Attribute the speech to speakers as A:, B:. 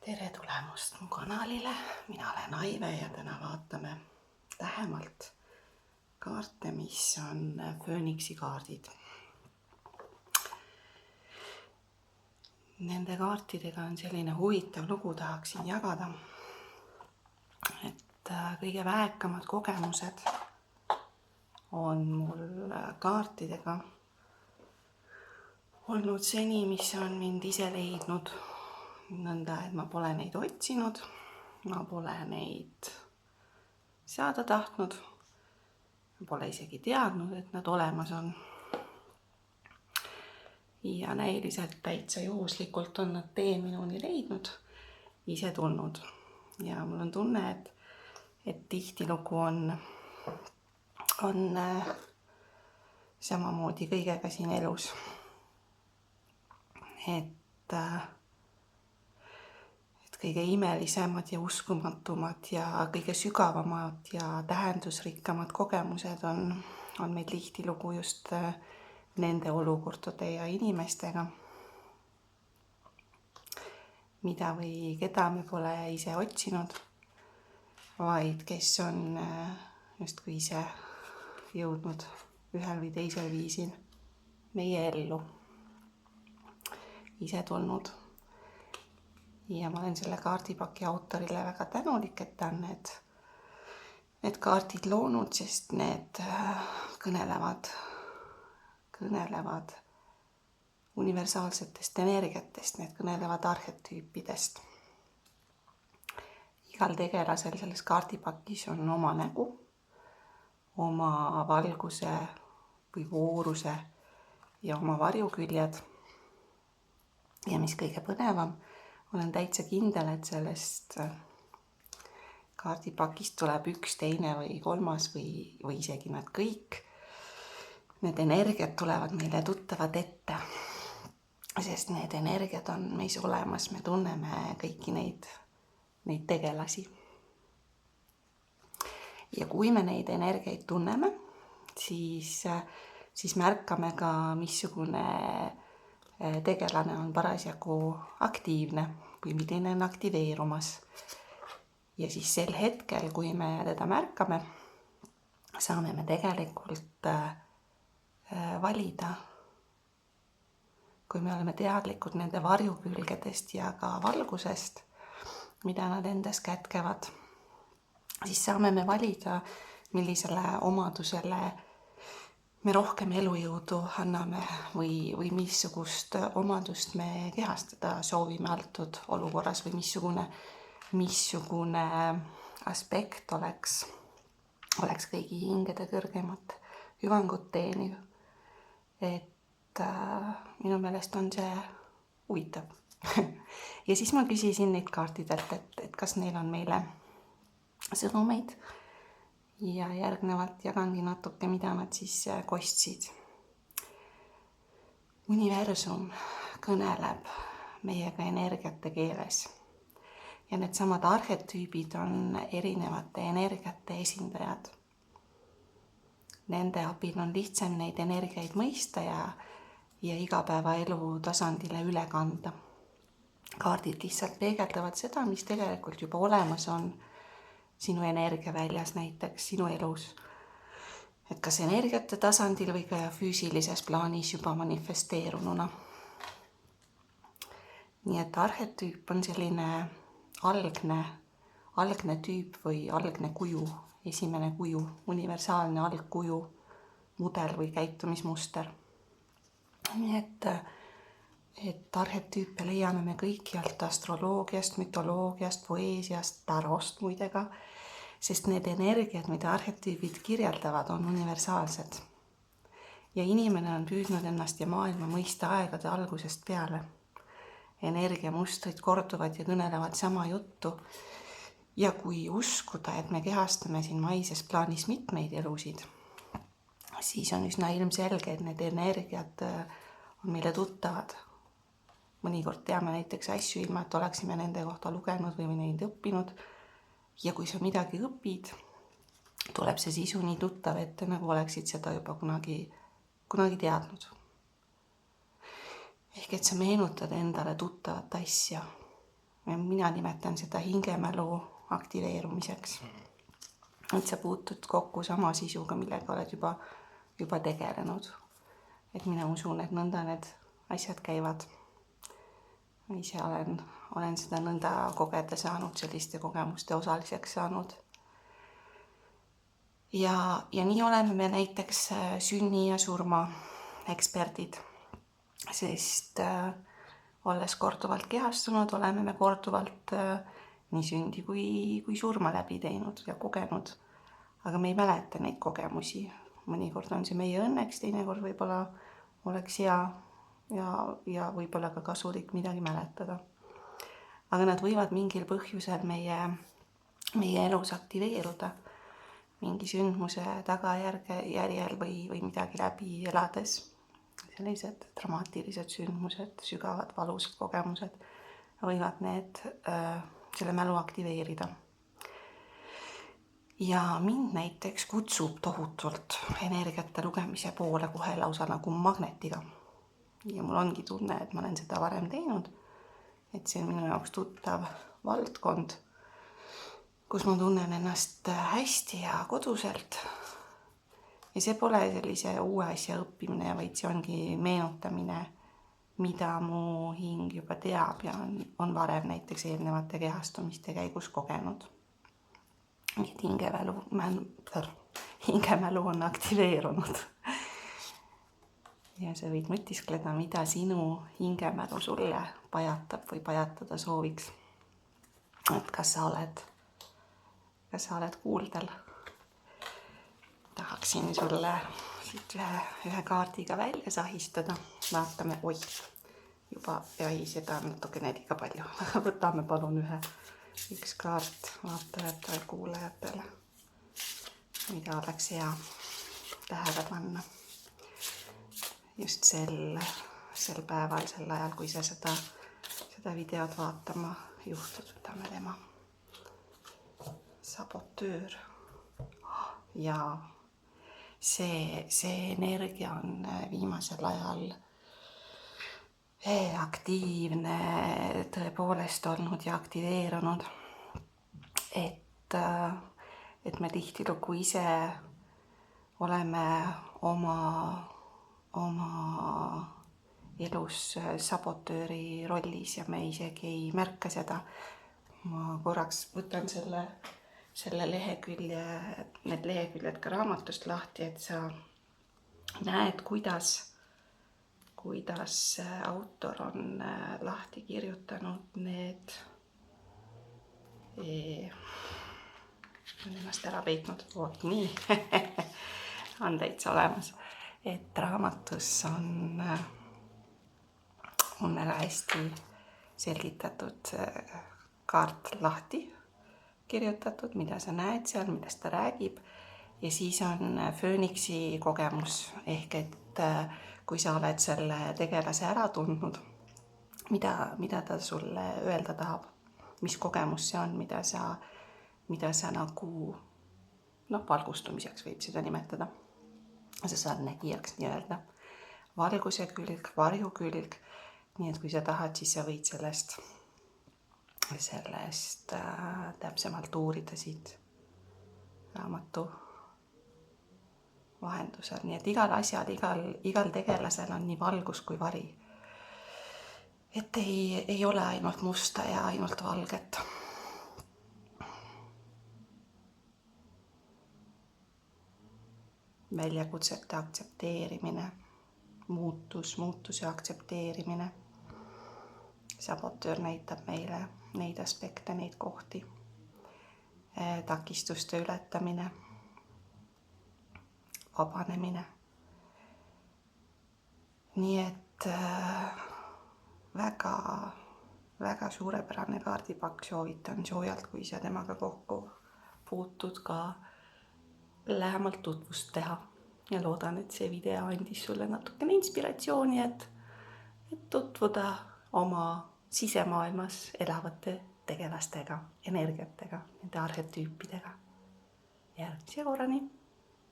A: Tere tulemast mu kanalile, mina olen Aive ja täna vaatame lähemalt kaarte, mis on Fööniksi kaardid. Nende kaartidega on selline huvitav lugu, tahaksin jagada. Et kõige väekamad kogemused on mul kaartidega olnud seni, mis on mind ise leidnud. Nõnda, et ma pole neid otsinud, ma pole neid saada tahtnud, ma pole isegi teadnud, et nad olemas on. Ja näiliselt täitsa juhuslikult on nad tee minuni leidnud, ise tulnud. Ja mul on tunne, et tihtilugu on samamoodi kõigega siin elus. Et kõige imelisemad ja uskumatumad ja kõige sügavamad ja tähendusrikkamad kogemused on meil tihtilugu just nende olukordade ja inimestega, mida või keda me pole ise otsinud, vaid kes on justkui ise jõudnud ühel või teisel viisil meie ellu, ise tulnud. Ja ma olen selle kaardipaki autorile väga tänulik, et ta on need kaardid loonud, sest need kõnelevad universaalsetest energiatest, need kõnelevad arhetüüpidest. Igal tegelasel selles kaardipakis on oma nägu, oma valguse või vooruse ja oma varjuküljed. Ja mis kõige põnevam, olen täitsa kindel, et sellest kaardipakist tuleb üks, teine või kolmas või isegi nad kõik. Need energiat tulevad meile tuttavad ette, sest need energiat on meis olemas, me tunneme kõiki neid tegelasi. Ja kui me neid energiaid tunneme, siis märkame ka, missugune tegelane on parasjagu aktiivne või milline on aktiveerumas. Ja siis sel hetkel, kui me teda märkame, saame me tegelikult valida, kui me oleme teadlikud nende varjukülgedest ja ka valgusest, mida nad endas kätkevad, siis saame me valida, millisele omadusele me rohkem elujõudu anname või missugust omadust me kehastada soovime antud olukorras või missugune aspekt oleks kõigi hingede kõrgemat hüvangut teeniv. Et minu meelest on see huvitav. Ja siis ma küsisin neid kaartidelt, et kas neil on meile sõnumeid. Ja järgnevalt jagangi natuke, mida nad siis kostsid. Universum kõneleb meiega energiate keeles. Ja needsamad arhetüübid on erinevate energiate esindajad. Nende abil on lihtsam neid energiaid mõista ja igapäevaelu tasandile üle kanda. Kaardid lihtsalt peegeldavad seda, mis tegelikult juba olemas on sinu energiaväljas, näiteks sinu elus. Et kas energiate tasandil või ka füüsilises plaanis juba manifesteerununa. Nii et arhetüüp on selline algne tüüp või algne kuju, esimene kuju, universaalne algkuju, mudel või käitumismuster. Nii et arhetüüpe leiame me kõikjalt astroloogiast, mütoloogiast, poeesiast, tarost muidega, sest need energiat, mida arhetüübid kirjeldavad, on universaalsed. Ja inimene on püüdnud ennast ja maailma mõista aegade algusest peale. Energiamustrid korduvad ja kõnelevad sama juttu. Ja kui uskuda, et me kehastame siin maises plaanis mitmeid elusid, siis on üsna ilmselge, et need energiat on meile tuttavad. Mõnikord teame näiteks asju ilma, et oleksime nende kohta lugenud või neid õppinud. Ja kui sa midagi õpid, tuleb see sisu nii tuttav ette, nagu oleksid seda juba kunagi teadnud. Ehk et sa meenutad endale tuttavat asja mina nimetan seda hingemälu aktiveerumiseks. Et sa puutud kokku sama sisuga, millega oled juba tegelenud. Et mina usun, et nõnda need asjad käivad. Ise olen seda nõnda kogeda saanud, selliste kogemuste osaliseks saanud. Ja nii oleme me näiteks sünni ja surma eksperdid, sest olles korduvalt kehastunud, oleme me korduvalt nii sündi kui surma läbi teinud ja kogenud. Aga me ei mäleta neid kogemusi. Mõnikord on see meie õnneks, teinekord võib-olla oleks hea ja võib-olla ka kasulik midagi mäletada. Aga nad võivad mingil põhjusel meie elus aktiveeruda. Mingi sündmuse tagajärjel või midagi läbi elades. Sellised dramaatilised sündmused, sügavad valusad kogemused võivad need selle mälu aktiveerida. Ja mind näiteks kutsub tohutult energiate lugemise poole kohe lausa nagu magnetiga. Ja mul ongi tunne, et ma olen seda varem teinud, et see on minu jaoks tuttav valdkond, kus ma tunnen ennast hästi ja koduselt. Ja see pole sellise uue asja õppimine, vaid see ongi meenutamine, mida mu hing juba teab ja on varem näiteks eelnevate kehastumiste käigus kogenud. Nii et hingemälu on aktiveerunud. Ja sa võid mõtiskleda, mida sinu hingemälu sulle pajatab või pajatada sooviks. Et kas sa oled kuuldel? Tahaksin sulle siit ühe kaardiga välja sahistada. Vaatame, juba seda on natukene liiga palju. Võtame palun üks kaart vaatajatele, kuulajatele, mida oleks hea tähele panna. Just sel päeval, sel ajal, kui sa seda videot vaatama juhtud, võtame tema. Sabotöör. Ja see energia on viimasel ajal aktiivne tõepoolest olnud ja aktiveerunud. Et me tihtilugu ise oleme oma elus sabotööri rollis ja me isegi ei märka seda. Ma korraks võtan selle need leheküljed ka raamatust lahti, et sa näed, kuidas autor on lahti kirjutanud need olen ennast ära peitnud, nii on täitsa olemas. Et raamatus on väga hästi selgitatud kaart lahti kirjutatud, mida sa näed seal, millest ta räägib. Ja siis on fööniksi kogemus, ehk et kui sa oled selle tegelase ära tundnud, mida ta sulle öelda tahab, mis kogemus see on, mida sa nagu valgustumiseks võib seda nimetada. Sa saad nägijaks nii-öelda. Valguse külg, varju külg. Nii et kui sa tahad, siis sa võid sellest täpsemalt uurida siit raamatu vahendusel. Nii et igal asjal, igal tegelasel on nii valgus kui vari. Et ei ole ainult musta ja ainult valget. Väljakutsete aktsepteerimine, muutuse aktsepteerimine. Sabotöör näitab meile neid aspekte, neid kohti. Takistuste ületamine, vabanemine. Nii et väga suurepärane kaardipakk, soovitan soojalt, kui sa temaga kokku puutud, ka lähemalt tutvust teha. Ja loodan, et see video andis sulle natukene inspiratsiooni, et tutvuda oma sisemaailmas elavate tegelastega, energiatega, nende arhetüüpidega. Järgmise korrani!